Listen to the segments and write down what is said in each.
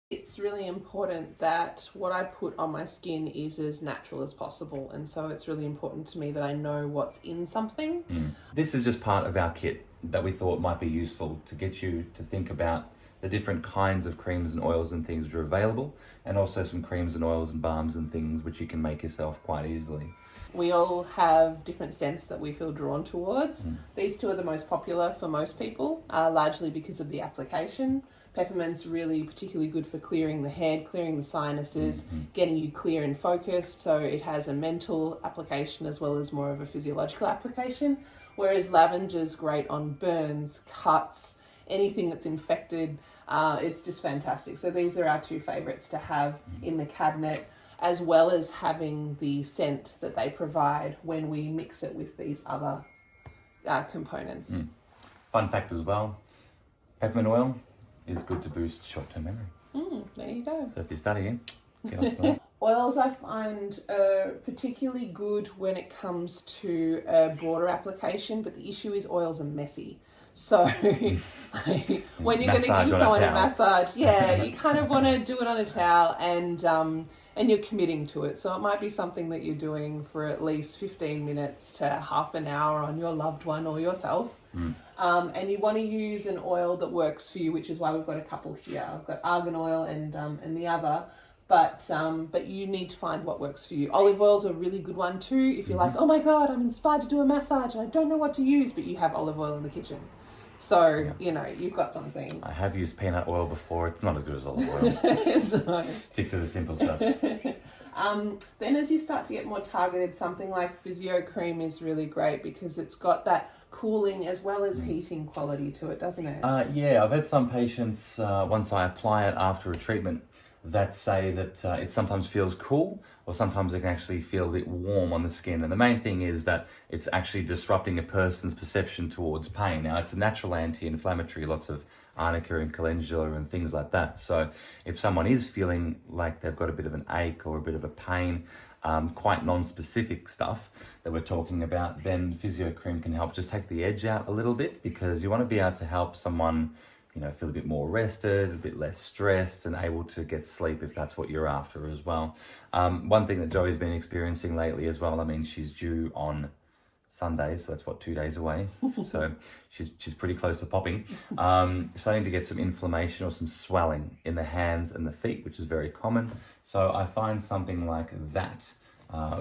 It's really important that what I put on my skin is as natural as possible, and so it's really important to me that I know what's in something. This is just part of our kit that we thought might be useful to get you to think about the different kinds of creams and oils and things which are available, and also some creams and oils and balms and things which you can make yourself quite easily. We all have different scents that we feel drawn towards. These two are the most popular for most people, largely because of the application. Peppermint's really particularly good for clearing the head, clearing the sinuses, getting you clear and focused. So it has a mental application as well as more of a physiological application. Whereas lavender's great on burns, cuts, anything that's infected. It's just fantastic. So these are our two favorites to have in the cabinet, as well as having the scent that they provide when we mix it with these other components. Fun fact as well, peppermint oil is good to boost short-term memory. There you go. So if you're studying, get on to it. Oils I find are particularly good when it comes to a broader application, but the issue is oils are messy. So when you're going to give someone a massage, you kind of want to do it on a towel, and you're committing to it. So it might be something that you're doing for at least 15 minutes to half an hour on your loved one or yourself. And you want to use an oil that works for you, which is why we've got a couple here. I've got argan oil and the other. But you need to find what works for you. Olive oil's a really good one too. If you're like, oh my God, I'm inspired to do a massage and I don't know what to use, but you have olive oil in the kitchen. So, you've got something. I have used peanut oil before. It's not as good as olive oil. No. Stick to the simple stuff. Then as you start to get more targeted, something like Physio Cream is really great because it's got that cooling as well as heating quality to it, doesn't it? Yeah, I've had some patients, once I apply it after a treatment, that say that it sometimes feels cool, or sometimes it can actually feel a bit warm on the skin. And the main thing is that it's actually disrupting a person's perception towards pain. Now, it's a natural anti-inflammatory, lots of arnica and calendula and things like that. So if someone is feeling like they've got a bit of an ache or a bit of a pain, quite non-specific stuff that we're talking about, then Physio Cream can help just take the edge out a little bit, because you want to be able to help someone feel a bit more rested, a bit less stressed, and able to get sleep if that's what you're after as well. One thing that Joey's been experiencing lately as well, I mean, she's due on Sunday, so that's 2 days away. So she's pretty close to popping. Starting to get some inflammation or some swelling in the hands and the feet, which is very common. So I find something like that,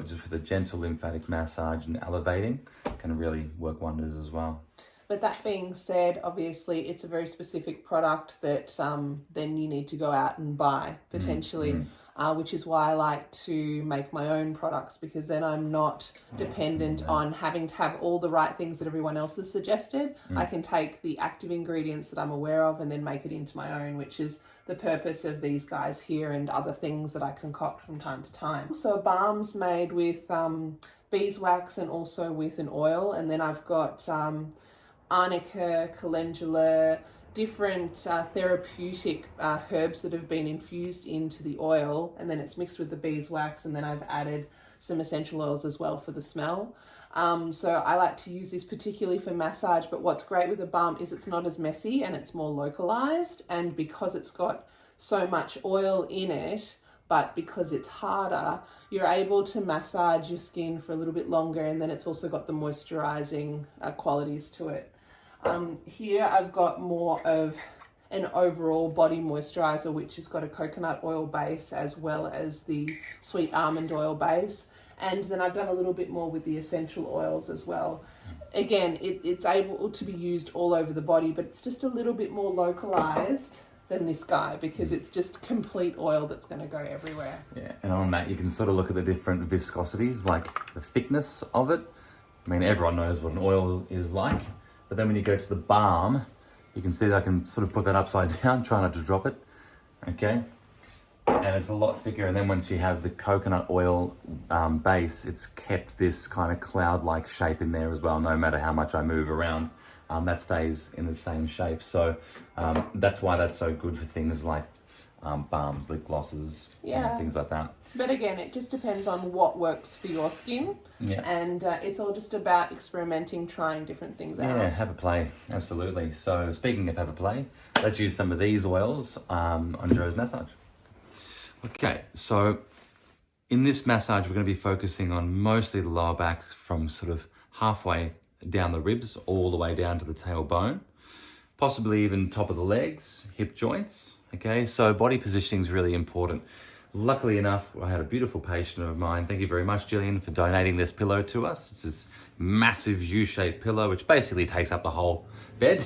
just with a gentle lymphatic massage and elevating, can really work wonders as well. But that being said, obviously, it's a very specific product that then you need to go out and buy, potentially, which is why I like to make my own products, because then I'm not dependent on having to have all the right things that everyone else has suggested. I can take the active ingredients that I'm aware of and then make it into my own, which is the purpose of these guys here and other things that I concoct from time to time. So a balm's made with beeswax and also with an oil, and then I've got arnica, calendula, different therapeutic herbs that have been infused into the oil, and then it's mixed with the beeswax, and then I've added some essential oils as well for the smell. So I like to use this particularly for massage, but what's great with the balm is it's not as messy and it's more localized, and because it's got so much oil in it, but because it's harder, you're able to massage your skin for a little bit longer, and then it's also got the moisturizing qualities to it. Here I've got more of an overall body moisturizer, which has got a coconut oil base as well as the sweet almond oil base. And then I've done a little bit more with the essential oils as well. Again, it's able to be used all over the body, but it's just a little bit more localized than this guy, because it's just complete oil that's going to go everywhere. Yeah, and on that you can sort of look at the different viscosities, like the thickness of it. I mean, everyone knows what an oil is like, but then when you go to the balm, you can see that I can sort of put that upside down, try not to drop it, okay? And it's a lot thicker, and then once you have the coconut oil base, it's kept this kind of cloud-like shape in there as well. No matter how much I move around, that stays in the same shape. So that's why that's so good for things like balms, lip glosses, Yeah. things like that. But again, it just depends on what works for your skin. Yeah. And it's all just about experimenting, trying different things out. Yeah, have a play. Absolutely. So speaking of have a play, let's use some of these oils on Joe's massage. Okay, so in this massage, we're going to be focusing on mostly the lower back from sort of halfway down the ribs all the way down to the tailbone, possibly even top of the legs, hip joints. Okay, so body positioning is really important. Luckily enough, I had a beautiful patient of mine. Thank you very much, Gillian, for donating this pillow to us. It's this massive U-shaped pillow, which basically takes up the whole bed,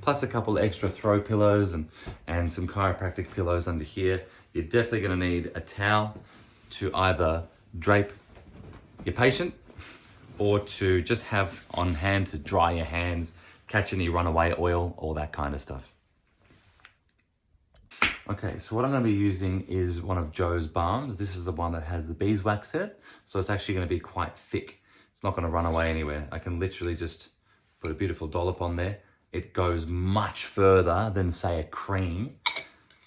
plus a couple of extra throw pillows and some chiropractic pillows under here. You're definitely going to need a towel to either drape your patient or to just have on hand to dry your hands, catch any runaway oil, all that kind of stuff. Okay, so what I'm going to be using is one of Joe's balms. This is the one that has the beeswax in it, so it's actually going to be quite thick. It's not going to run away anywhere. I can literally just put a beautiful dollop on there. It goes much further than, say, a cream.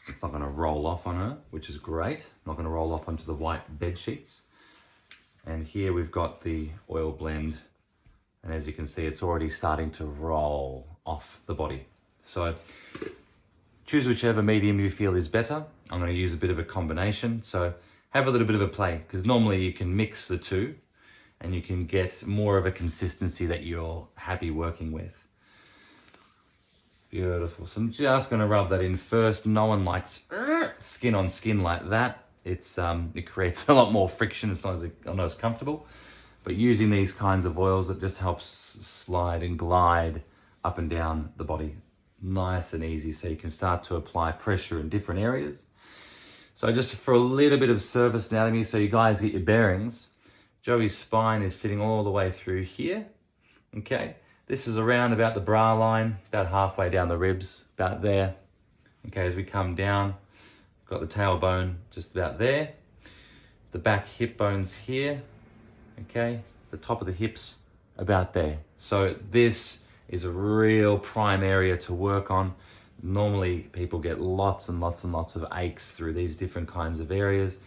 It's not going to roll off on her, which is great. Not going to roll off onto the white bed sheets. And here we've got the oil blend, and as you can see, it's already starting to roll off the body. So choose whichever medium you feel is better. I'm going to use a bit of a combination, so have a little bit of a play, because normally you can mix the two and you can get more of a consistency that you're happy working with. Beautiful. So I'm just going to rub that in first. No one likes skin on skin like that. It creates a lot more friction. It's not as comfortable. But using these kinds of oils, it just helps slide and glide up and down the body. Nice and easy, so you can start to apply pressure in different areas. So just for a little bit of surface anatomy, so you guys get your bearings, Joey's spine is sitting all the way through here. Okay, this is around about the bra line, about halfway down the ribs, about there. Okay, as we come down, got the tailbone just about there. The back hip bone's here. Okay, the top of the hips about there. So this is a real prime area to work on. Normally people get lots and lots and lots of aches through these different kinds of areas.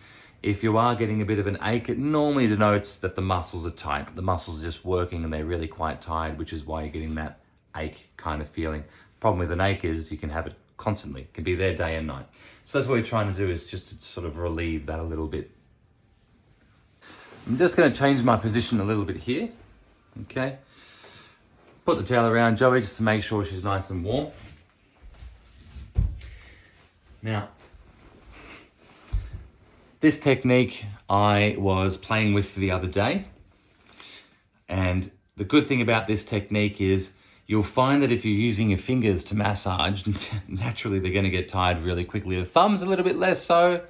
If you are getting a bit of an ache, it normally denotes that the muscles are tight. The muscles are just working and they're really quite tired, which is why you're getting that ache kind of feeling. Problem with an ache is you can have it constantly. It can be there day and night. So that's what we're trying to do, is just to sort of relieve that a little bit. I'm just going to change my position a little bit here. Okay. Put the towel around Joey just to make sure she's nice and warm. Now, this technique I was playing with the other day. And the good thing about this technique is you'll find that if you're using your fingers to massage, naturally they're going to get tired really quickly. The thumb's a little bit less so,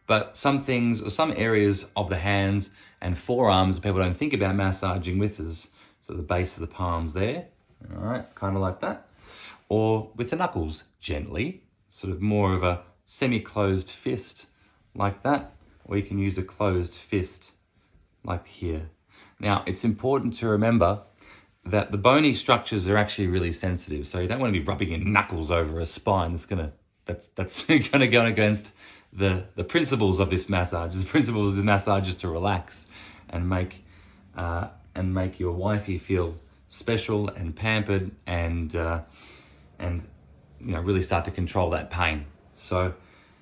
but some things or some areas of the hands and forearms people don't think about massaging with is so the base of the palms there, all right, kind of like that. Or with the knuckles, gently, sort of more of a semi-closed fist like that. Or you can use a closed fist like here. Now, it's important to remember that the bony structures are actually really sensitive. So you don't want to be rubbing your knuckles over a spine. That's gonna go against the principles of this massage. The principles of this massage is to relax and make your wifey feel special and pampered and really start to control that pain. So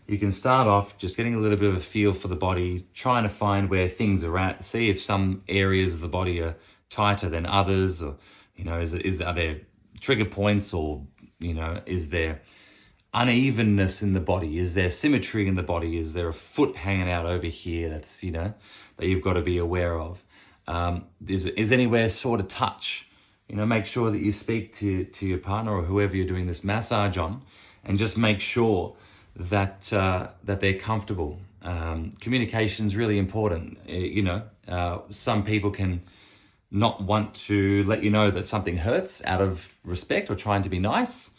you can start off just getting a little bit of a feel for the body, trying to find where things are at, see if some areas of the body are tighter than others, or are there trigger points, or is there unevenness in the body, is there symmetry in the body, is there a foot hanging out over here that's that you've got to be aware of. Is anywhere sort of touch. Make sure that you speak to your partner or whoever you're doing this massage on, and just make sure that they're comfortable. Communication is really important. Some people can not want to let you know that something hurts out of respect or trying to be nice,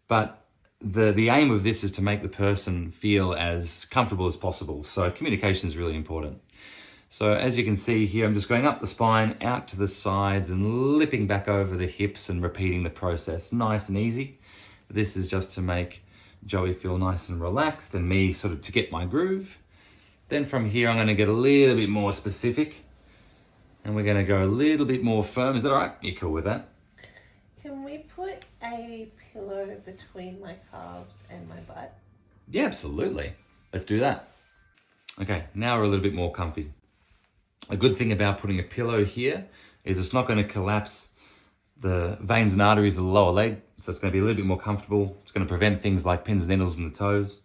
but the aim of this is to make the person feel as comfortable as possible. So communication is really important. So as you can see here, I'm just going up the spine, out to the sides and lipping back over the hips and repeating the process. Nice and easy. This is just to make Joey feel nice and relaxed and me sort of to get my groove. Then from here, I'm going to get a little bit more specific and we're going to go a little bit more firm. Is that all right? You cool with that? Can we put a pillow between my calves and my butt? Yeah, absolutely. Let's do that. Okay, now we're a little bit more comfy. A good thing about putting a pillow here is it's not going to collapse the veins and arteries of the lower leg, so it's going to be a little bit more comfortable. It's going to prevent things like pins and needles in the toes,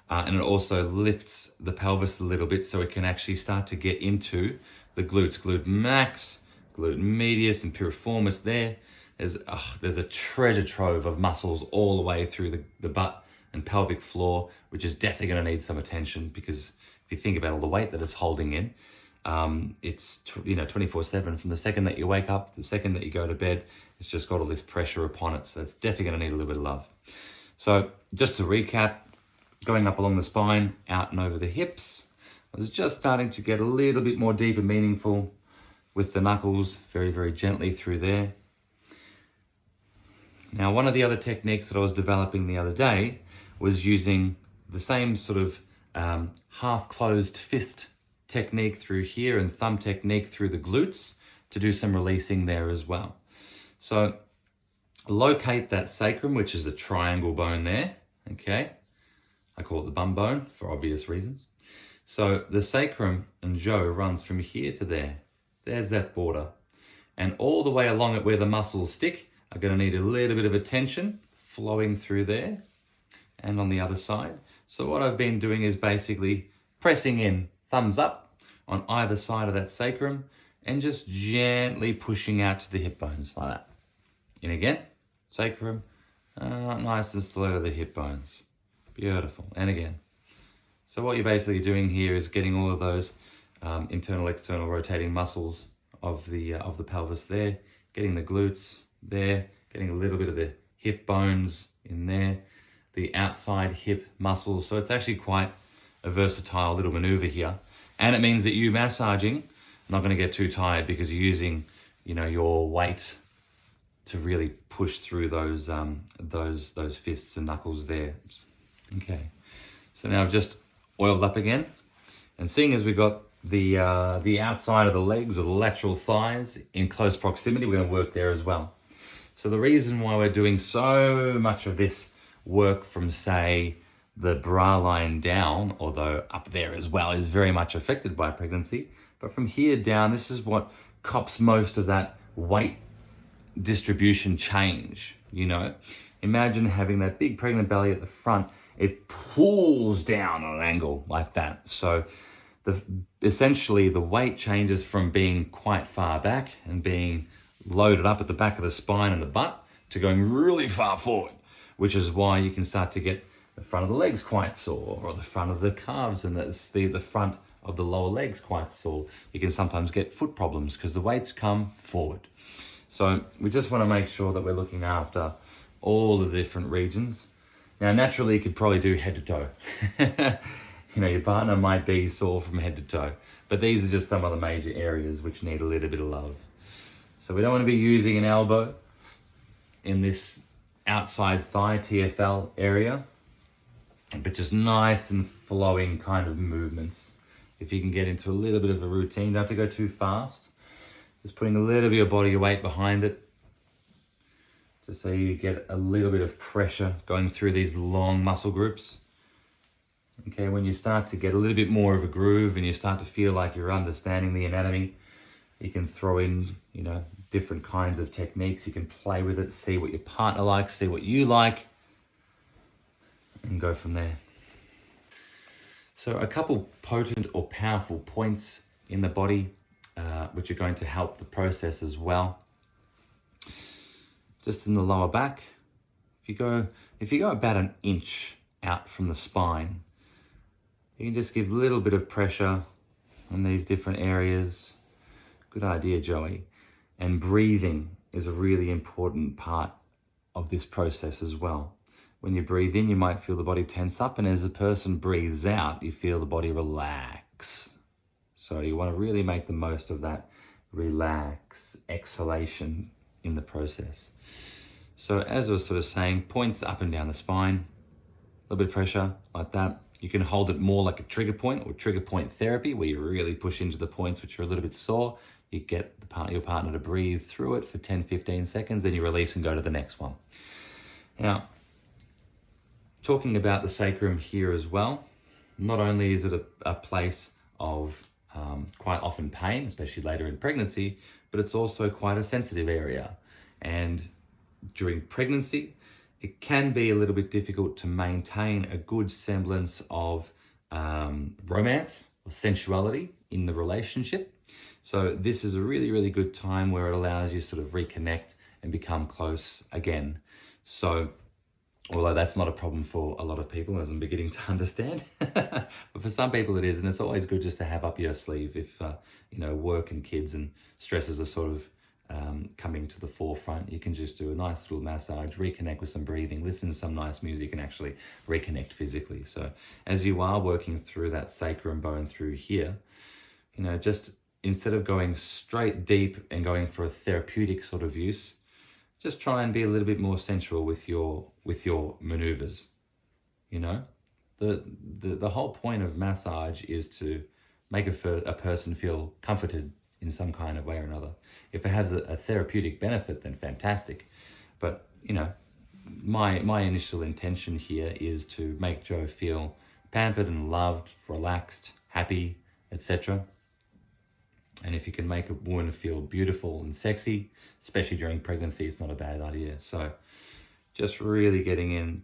and it also lifts the pelvis a little bit so it can actually start to get into the glutes, glute max, glute medius, and piriformis there. There's a treasure trove of muscles all the way through the butt and pelvic floor, which is definitely going to need some attention because if you think about all the weight that it's holding in, it's 24/7 from the second that you wake up, the second that you go to bed, it's just got all this pressure upon it. So it's definitely going to need a little bit of love. So just to recap, going up along the spine, out and over the hips. I was just starting to get a little bit more deep and meaningful with the knuckles, very, very gently through there. Now, one of the other techniques that I was developing the other day was using the same sort of half-closed fist technique through here and thumb technique through the glutes to do some releasing there as well. So locate that sacrum, which is a triangle bone there, okay? I call it the bum bone for obvious reasons. So the sacrum and Joe runs from here to there. There's that border. And all the way along it where the muscles stick are going to need a little bit of attention flowing through there and on the other side. So what I've been doing is basically pressing in thumbs up on either side of that sacrum and just gently pushing out to the hip bones like that. In again, sacrum, nice and slow to the hip bones. Beautiful. And again. So what you're basically doing here is getting all of those internal, external rotating muscles of the pelvis there, getting the glutes there, getting a little bit of the hip bones in there, the outside hip muscles. So it's actually quite a versatile little maneuver here. And it means that you massaging, not going to get too tired because you're using, your weight to really push through those fists and knuckles there. Okay. So now I've just oiled up again, and seeing as we've got the outside of the legs or the lateral thighs in close proximity, we're going to work there as well. So the reason why we're doing so much of this work from, say, the bra line down, although up there as well is very much affected by pregnancy, but from here down, this is what cops most of that weight distribution change. Imagine having that big pregnant belly at the front. It pulls down on an angle like that. So essentially the weight changes from being quite far back and being loaded up at the back of the spine and the butt to going really far forward, which is why you can start to get the front of the legs quite sore, or the front of the calves and the front of the lower legs quite sore. You can sometimes get foot problems because the weights come forward. So we just want to make sure that we're looking after all the different regions. Now, naturally, you could probably do head to toe. Your partner might be sore from head to toe, but these are just some of the major areas which need a little bit of love. So we don't want to be using an elbow in this outside thigh TFL area, but just nice and flowing kind of movements. If you can get into a little bit of a routine, don't have to go too fast. Just putting a little bit of your body weight behind it, just so you get a little bit of pressure going through these long muscle groups. Okay, when you start to get a little bit more of a groove and you start to feel like you're understanding the anatomy, you can throw in, different kinds of techniques. You can play with it, see what your partner likes, see what you like, and go from there. So a couple potent or powerful points in the body, which are going to help the process as well. Just in the lower back, if you go about an inch out from the spine, you can just give a little bit of pressure on these different areas. Good idea, Joey. And breathing is a really important part of this process as well. When you breathe in, you might feel the body tense up, and as a person breathes out, you feel the body relax. So you want to really make the most of that relax exhalation in the process. So as I was sort of saying, points up and down the spine, little bit of pressure like that. You can hold it more like a trigger point or trigger point therapy, where you really push into the points which are a little bit sore. You get your partner to breathe through it for 10-15 seconds, then you release and go to the next one. Now, talking about the sacrum here as well, not only is it a place of quite often pain, especially later in pregnancy, but it's also quite a sensitive area. And during pregnancy, it can be a little bit difficult to maintain a good semblance of romance or sensuality in the relationship. So this is a really, really good time where it allows you to sort of reconnect and become close again. So although that's not a problem for a lot of people, as I'm beginning to understand, but for some people it is, and it's always good just to have up your sleeve if work and kids and stresses are sort of coming to the forefront. You can just do a nice little massage, reconnect with some breathing, listen to some nice music, and actually reconnect physically. So as you are working through that sacrum bone through here, just instead of going straight deep and going for a therapeutic sort of use, just try and be a little bit more sensual with your maneuvers. The whole point of massage is to make a person feel comforted in some kind of way or another. If it has a therapeutic benefit, then fantastic. But my initial intention here is to make Joe feel pampered and loved, relaxed, happy, etc. And if you can make a woman feel beautiful and sexy, especially during pregnancy, it's not a bad idea. So just really getting in.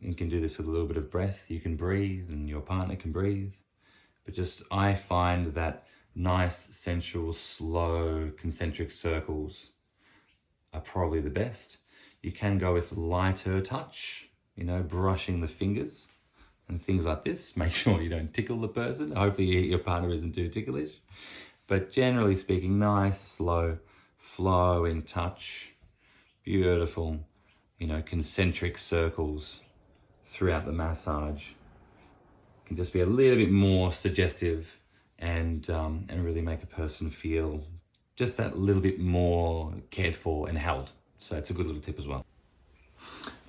You can do this with a little bit of breath. You can breathe and your partner can breathe. But I find that nice, sensual, slow, concentric circles are probably the best. You can go with lighter touch, brushing the fingers and things like this. Make sure you don't tickle the person. Hopefully your partner isn't too ticklish. But generally speaking, nice, slow, flowing touch, beautiful, concentric circles throughout the massage. Can just be a little bit more suggestive and really make a person feel just that little bit more cared for and held. So it's a good little tip as well.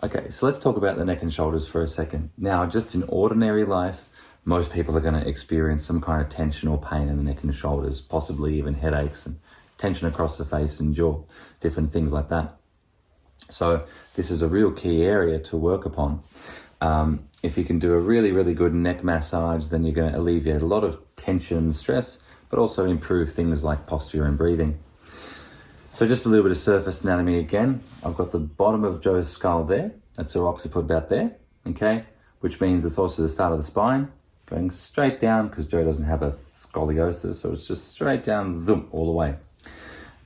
Okay, so let's talk about the neck and shoulders for a second. Now, just in ordinary life, most people are going to experience some kind of tension or pain in the neck and shoulders, possibly even headaches and tension across the face and jaw, different things like that. So this is a real key area to work upon. If you can do a really, really good neck massage, then you're going to alleviate a lot of tension and stress, but also improve things like posture and breathing. So just a little bit of surface anatomy again. I've got the bottom of Joe's skull there. That's her occiput about there, okay? Which means it's also the start of the spine, going straight down, because Joe doesn't have a scoliosis, so it's just straight down, zoom, all the way.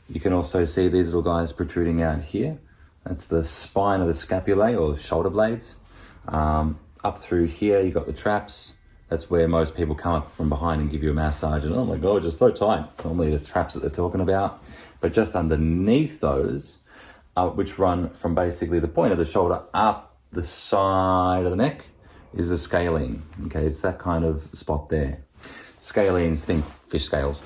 You can also see these little guys protruding out here. That's the spine of the scapulae or shoulder blades. Up through here, you've got the traps. That's where most people come up from behind and give you a massage. And oh my God, you're so tight. It's normally the traps that they're talking about. But just underneath those, which run from basically the point of the shoulder up the side of the neck, is the scalene. Okay, it's that kind of spot there. Scalenes, think fish scales.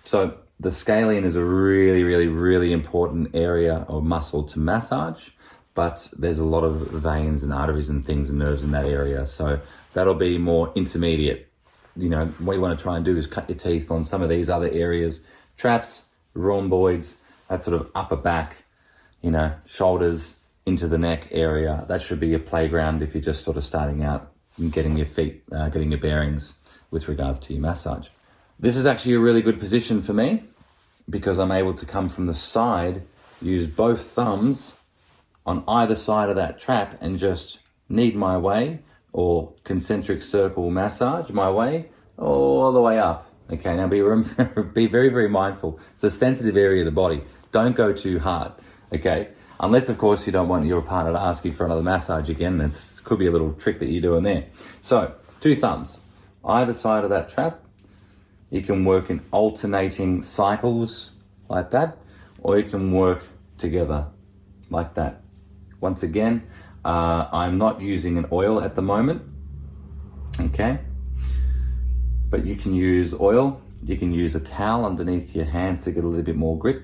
So the scalene is a really, really, really important area or muscle to massage. But there's a lot of veins and arteries and things and nerves in that area. So that'll be more intermediate. What you want to try and do is cut your teeth on some of these other areas. Traps, rhomboids, that sort of upper back, shoulders into the neck area. That should be your playground if you're just sort of starting out and getting your feet, getting your bearings with regards to your massage. This is actually a really good position for me because I'm able to come from the side, use both thumbs on either side of that trap and just knead my way or concentric circle massage my way all the way up. Okay, now be very, very mindful. It's a sensitive area of the body. Don't go too hard, okay? Unless, of course, you don't want your partner to ask you for another massage again. It could be a little trick that you're doing there. So, 2 thumbs, either side of that trap. You can work in alternating cycles like that, or you can work together like that. Once again, I'm not using an oil at the moment, okay? But you can use oil, you can use a towel underneath your hands to get a little bit more grip.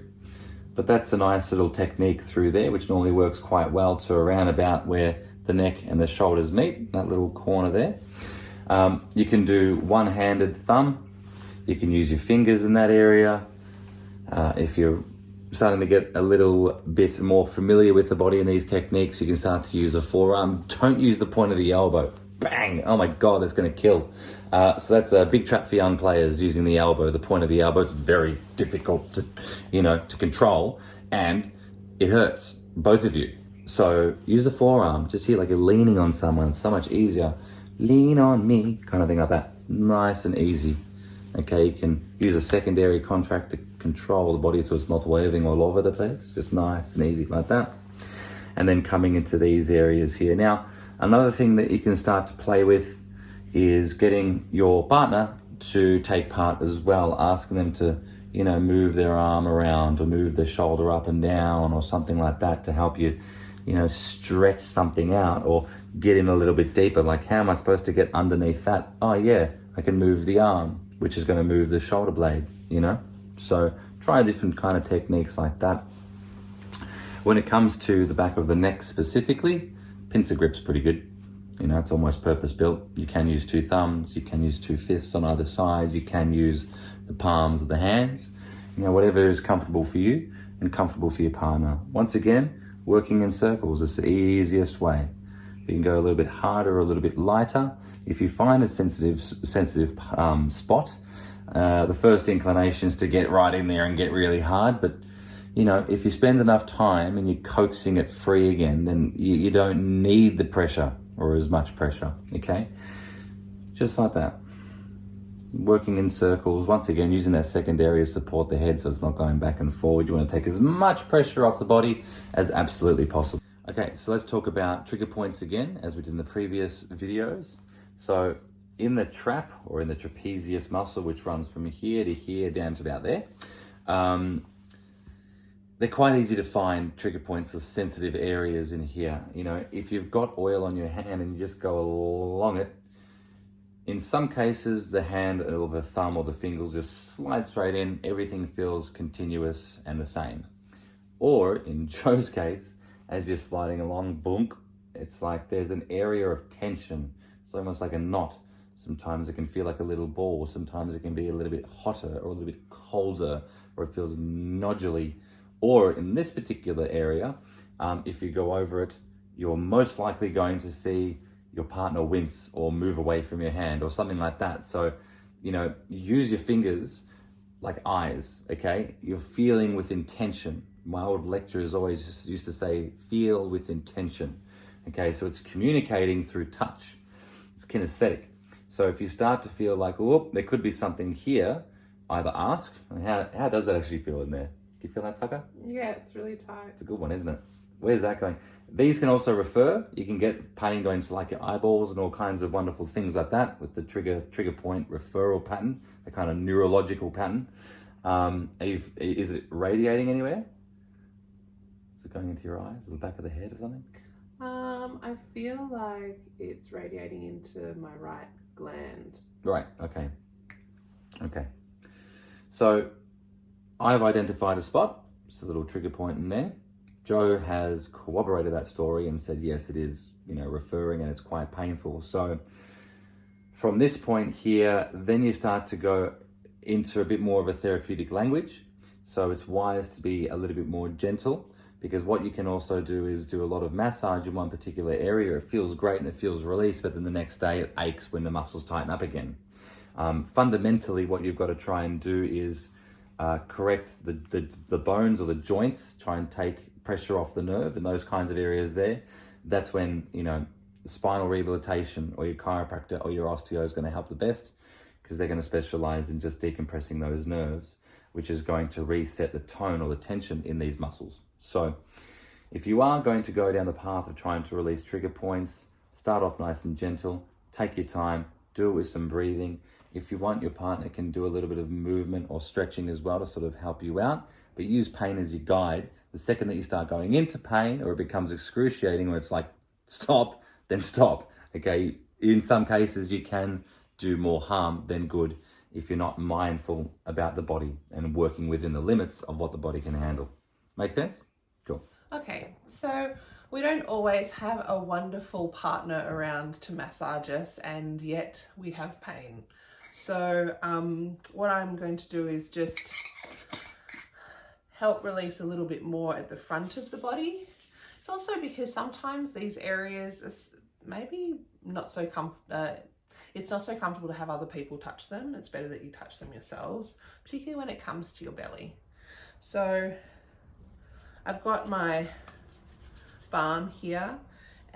But that's a nice little technique through there, which normally works quite well to around about where the neck and the shoulders meet, that little corner there. You can do one-handed thumb. You can use your fingers in that area. If you're starting to get a little bit more familiar with the body in these techniques, you can start to use a forearm. Don't use the point of the elbow. Bang! Oh my God, that's going to kill. So that's a big trap for young players, using the elbow, the point of the elbow. It's very difficult to, to control, and it hurts, both of you. So use the forearm, just here like you're leaning on someone. It's so much easier. Lean on me, kind of thing like that. Nice and easy. Okay, you can use a secondary contract to control the body so it's not waving all over the place. Just nice and easy like that. And then coming into these areas here. Now, another thing that you can start to play with is getting your partner to take part as well, asking them to, move their arm around or move their shoulder up and down or something like that to help you, stretch something out or get in a little bit deeper. Like, how am I supposed to get underneath that? Oh yeah, I can move the arm, which is going to move the shoulder blade, So try different kind of techniques like that. When it comes to the back of the neck specifically, pincer grip's pretty good. It's almost purpose built. You can use 2 thumbs, you can use 2 fists on either side, you can use the palms of the hands, whatever is comfortable for you and comfortable for your partner. Once again, working in circles is the easiest way. You can go a little bit harder or a little bit lighter. If you find a sensitive spot, the first inclination is to get right in there and get really hard. But, if you spend enough time and you're coaxing it free again, then you don't need the pressure or as much pressure, okay? Just like that. Working in circles, once again, using that secondary to support the head so it's not going back and forward. You want to take as much pressure off the body as absolutely possible. Okay, so let's talk about trigger points again, as we did in the previous videos. So in the trap, or in the trapezius muscle, which runs from here to here down to about there, they're quite easy to find trigger points or sensitive areas in here. If you've got oil on your hand and you just go along it, in some cases, the hand or the thumb or the fingers just slide straight in. Everything feels continuous and the same. Or in Joe's case, as you're sliding along, boom, it's like there's an area of tension. It's almost like a knot. Sometimes it can feel like a little ball. Sometimes it can be a little bit hotter or a little bit colder, or it feels nodulary. Or in this particular area, if you go over it, you're most likely going to see your partner wince or move away from your hand or something like that. So, use your fingers like eyes, okay? You're feeling with intention. My old lecturers always just used to say, feel with intention, okay? So it's communicating through touch. It's kinesthetic. So if you start to feel like, oh, there could be something here, either ask, how does that actually feel in there? Do you feel that, sucker? Yeah, it's really tight. It's a good one, isn't it? Where's that going? These can also refer. You can get pain going to like your eyeballs and all kinds of wonderful things like that with the trigger point referral pattern, the kind of neurological pattern. Is it radiating anywhere? Is it going into your eyes or the back of the head or something? I feel like it's radiating into my right gland. Right, okay. So I've identified a spot. It's a little trigger point in there. Joe has corroborated that story and said, yes, it is, referring and it's quite painful. So from this point here, then you start to go into a bit more of a therapeutic language. So it's wise to be a little bit more gentle, because what you can also do is do a lot of massage in one particular area. It feels great and it feels released, but then the next day it aches when the muscles tighten up again. Fundamentally, what you've got to try and do is correct the bones or the joints, try and take pressure off the nerve in those kinds of areas there. That's when, spinal rehabilitation or your chiropractor or your osteo is going to help the best, because they're going to specialize in just decompressing those nerves, which is going to reset the tone or the tension in these muscles. So if you are going to go down the path of trying to release trigger points, start off nice and gentle, take your time, do it with some breathing. If you want, your partner can do a little bit of movement or stretching as well to sort of help you out, but use pain as your guide. The second that you start going into pain or it becomes excruciating, or it's like, stop, then stop, okay? In some cases, you can do more harm than good if you're not mindful about the body and working within the limits of what the body can handle. Make sense? Cool. Okay, so We don't always have a wonderful partner around to massage us, and yet we have pain. So what I'm going to do is just help release a little bit more at the front of the body. It's also because sometimes these areas are maybe not so it's not so comfortable to have other people touch them. It's better that you touch them yourselves, particularly when it comes to your belly. So I've got my balm here,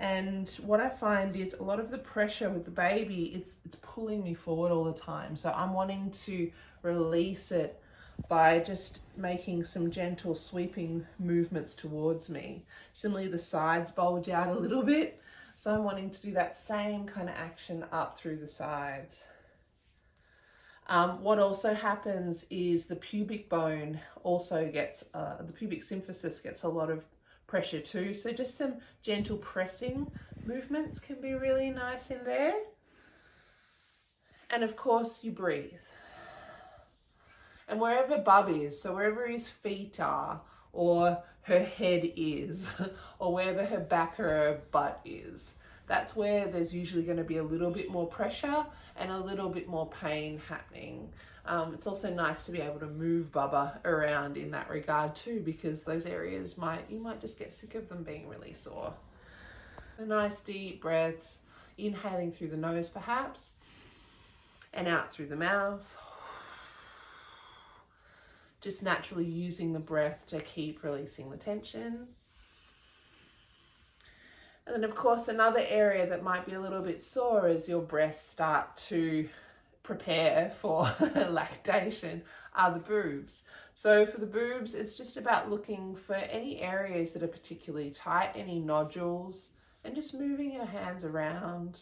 and what I find is a lot of the pressure with the baby, it's pulling me forward all the time. So I'm wanting to release it by just making some gentle sweeping movements towards me. Similarly, the sides bulge out a little bit, so I'm wanting to do that same kind of action up through the sides. What also happens is the pubic bone also gets, the pubic symphysis gets a lot of pressure too. So just some gentle pressing movements can be really nice in there. And of course you breathe. And wherever Bub is, so wherever his feet are, or her head is, or wherever her back or her butt is, that's where there's usually going to be a little bit more pressure and a little bit more pain happening. It's also nice to be able to move Bubba around in that regard too, because those areas you might just get sick of them being really sore. So nice deep breaths, inhaling through the nose perhaps, and out through the mouth. Just naturally using the breath to keep releasing the tension. And then of course another area that might be a little bit sore as your breasts start to prepare for lactation are the boobs. So for the boobs, it's just about looking for any areas that are particularly tight, any nodules, and just moving your hands around.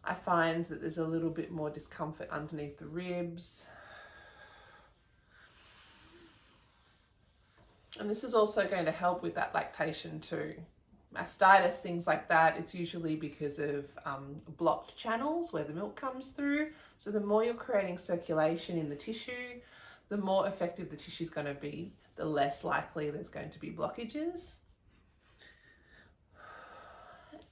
I find that there's a little bit more discomfort underneath the ribs. And this is also going to help with that lactation too. Mastitis, things like that, it's usually because of blocked channels where the milk comes through. So the more you're creating circulation in the tissue, the more effective the tissue is going to be, the less likely there's going to be blockages.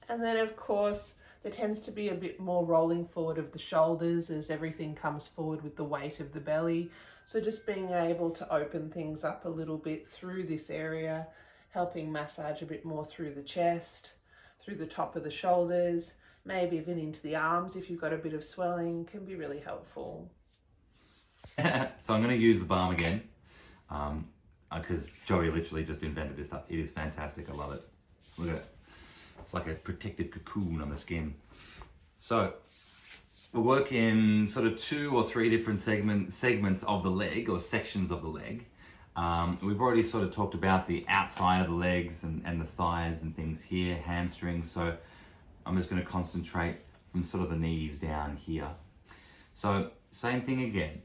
And then of course, there tends to be a bit more rolling forward of the shoulders as everything comes forward with the weight of the belly. So just being able to open things up a little bit through this area, helping massage a bit more through the chest, through the top of the shoulders, maybe even into the arms if you've got a bit of swelling, can be really helpful. So I'm going to use the balm again, because Joey literally just invented this stuff. It is fantastic. I love it. Look at it. It's like a protective cocoon on the skin. So we'll work in sort of 2 or 3 different segments of the leg, or sections of the leg. We've already sort of talked about the outside of the legs and the thighs and things here, hamstrings. So I'm just going to concentrate from sort of the knees down here. So same thing again.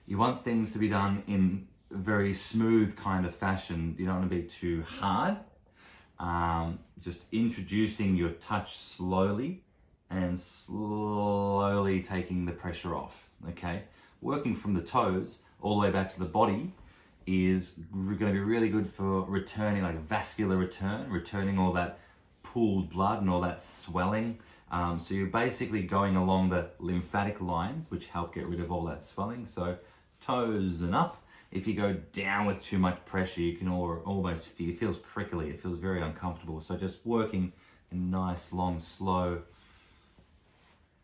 You want things to be done in a very smooth kind of fashion. You don't want to be too hard. Just introducing your touch slowly and slowly taking the pressure off, okay? Working from the toes all the way back to the body is going to be really good for returning, like vascular returning all that pooled blood and all that swelling. So you're basically going along the lymphatic lines, which help get rid of all that swelling. So toes and up. If you go down with too much pressure, you can almost feel, it feels prickly, it feels very uncomfortable. So just working in nice, long, slow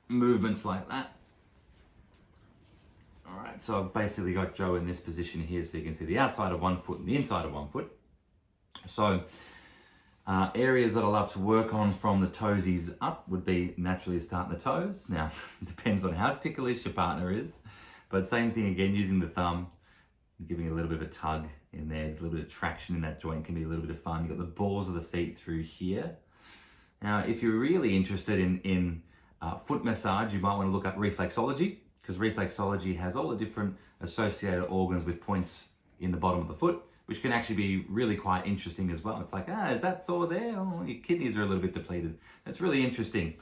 movements like that. All right, so I've basically got Joe in this position here, so you can see the outside of one foot and the inside of one foot. So areas that I love to work on from the toesies up would be naturally starting the toes. Now, it depends on how ticklish your partner is, but same thing again, using the thumb, giving a little bit of a tug in there. There's a little bit of traction in that joint, can be a little bit of fun. You've got the balls of the feet through here. Now, if you're really interested in foot massage, you might want to look up reflexology, because reflexology has all the different associated organs with points in the bottom of the foot, which can actually be really quite interesting as well. It's like, is that sore there? Oh, your kidneys are a little bit depleted. That's really interesting.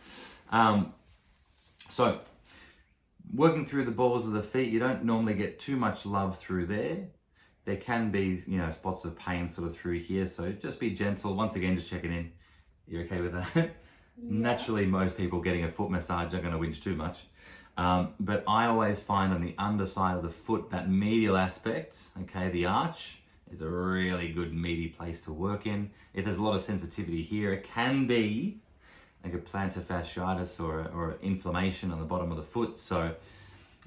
So working through the balls of the feet, you don't normally get too much love through there. there can be, you know, spots of pain sort of through here. So just be gentle. Once again, just checking in. You're okay with that? Yeah. Naturally, most people getting a foot massage aren't going to whinge too much. But I always find on the underside of the foot, that medial aspect, okay, the arch, is a really good meaty place to work in. If there's a lot of sensitivity here, it can be like a plantar fasciitis or inflammation on the bottom of the foot. So,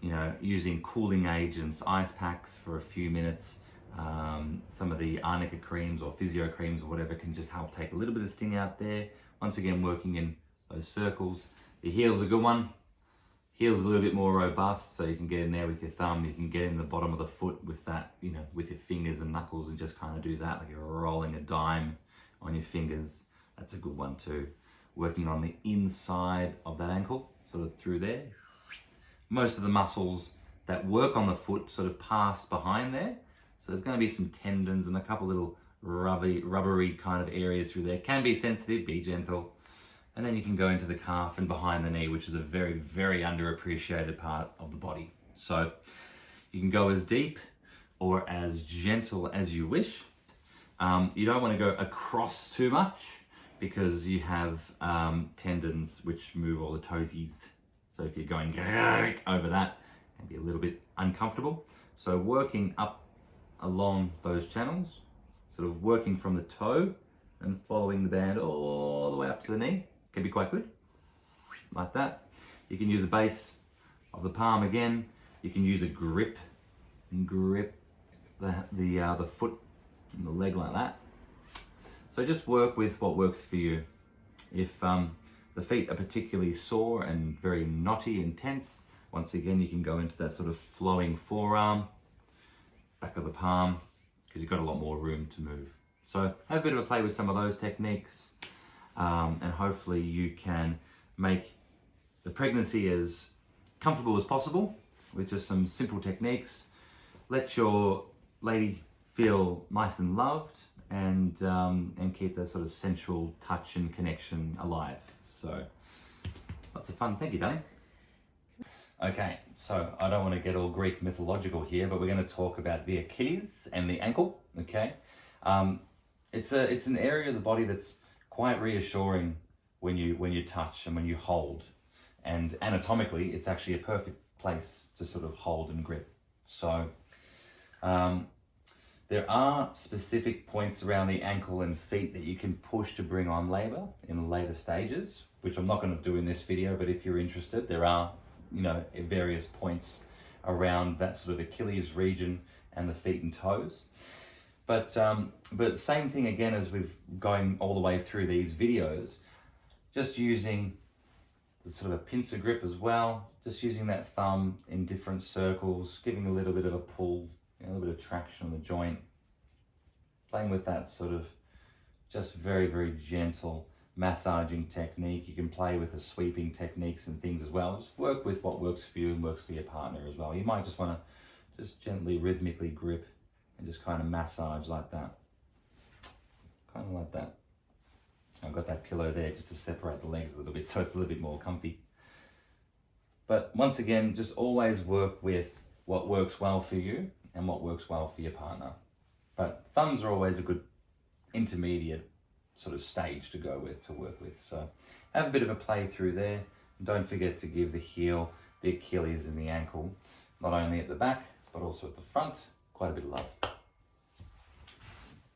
you know, using cooling agents, ice packs for a few minutes, some of the arnica creams or physio creams or whatever can just help take a little bit of sting out there. Once again, working in those circles. The heel's a good one. Heel's a little bit more robust, so you can get in there with your thumb, you can get in the bottom of the foot with that, you know, with your fingers and knuckles and just kind of do that like you're rolling a dime on your fingers. That's a good one too. Working on the inside of that ankle, sort of through there. Most of the muscles that work on the foot sort of pass behind there. So there's going to be some tendons and a couple little rubbery kind of areas through there. Can be sensitive, be gentle. And then you can go into the calf and behind the knee, which is a very, very underappreciated part of the body. So you can go as deep or as gentle as you wish. You don't want to go across too much because you have tendons which move all the toesies. So if you're going over that, it can be a little bit uncomfortable. So working up along those channels, sort of working from the toe and following the band all the way up to the knee, can be quite good, like that. You can use a base of the palm again. You can use a grip and grip the foot and the leg like that. So just work with what works for you. If the feet are particularly sore and very knotty and tense, once again, you can go into that sort of flowing forearm, back of the palm, because you've got a lot more room to move. So have a bit of a play with some of those techniques. And hopefully you can make the pregnancy as comfortable as possible with just some simple techniques. Let your lady feel nice and loved and keep that sort of sensual touch and connection alive. So lots of fun. Thank you, Danny. Okay, so I don't want to get all Greek mythological here, but we're going to talk about the Achilles and the ankle. Okay, it's an area of the body that's quite reassuring when you touch and when you hold, and anatomically it's actually a perfect place to sort of hold and grip. So there are specific points around the ankle and feet that you can push to bring on labor in later stages, which I'm not going to do in this video, but if you're interested, there are, you know, various points around that sort of Achilles region and the feet and toes. But same thing again as we've going all the way through these videos, just using the sort of a pincer grip as well, just using that thumb in different circles, giving a little bit of a pull, you know, a little bit of traction on the joint, playing with that sort of just very, very gentle massaging technique. You can play with the sweeping techniques and things as well. Just work with what works for you and works for your partner as well. You might just want to just gently, rhythmically grip and just kind of massage like that. Kind of like that. I've got that pillow there just to separate the legs a little bit so it's a little bit more comfy. But once again, just always work with what works well for you and what works well for your partner. But thumbs are always a good intermediate sort of stage to go with, to work with. So have a bit of a play through there. And don't forget to give the heel, the Achilles and the ankle, not only at the back, but also at the front, quite a bit of love.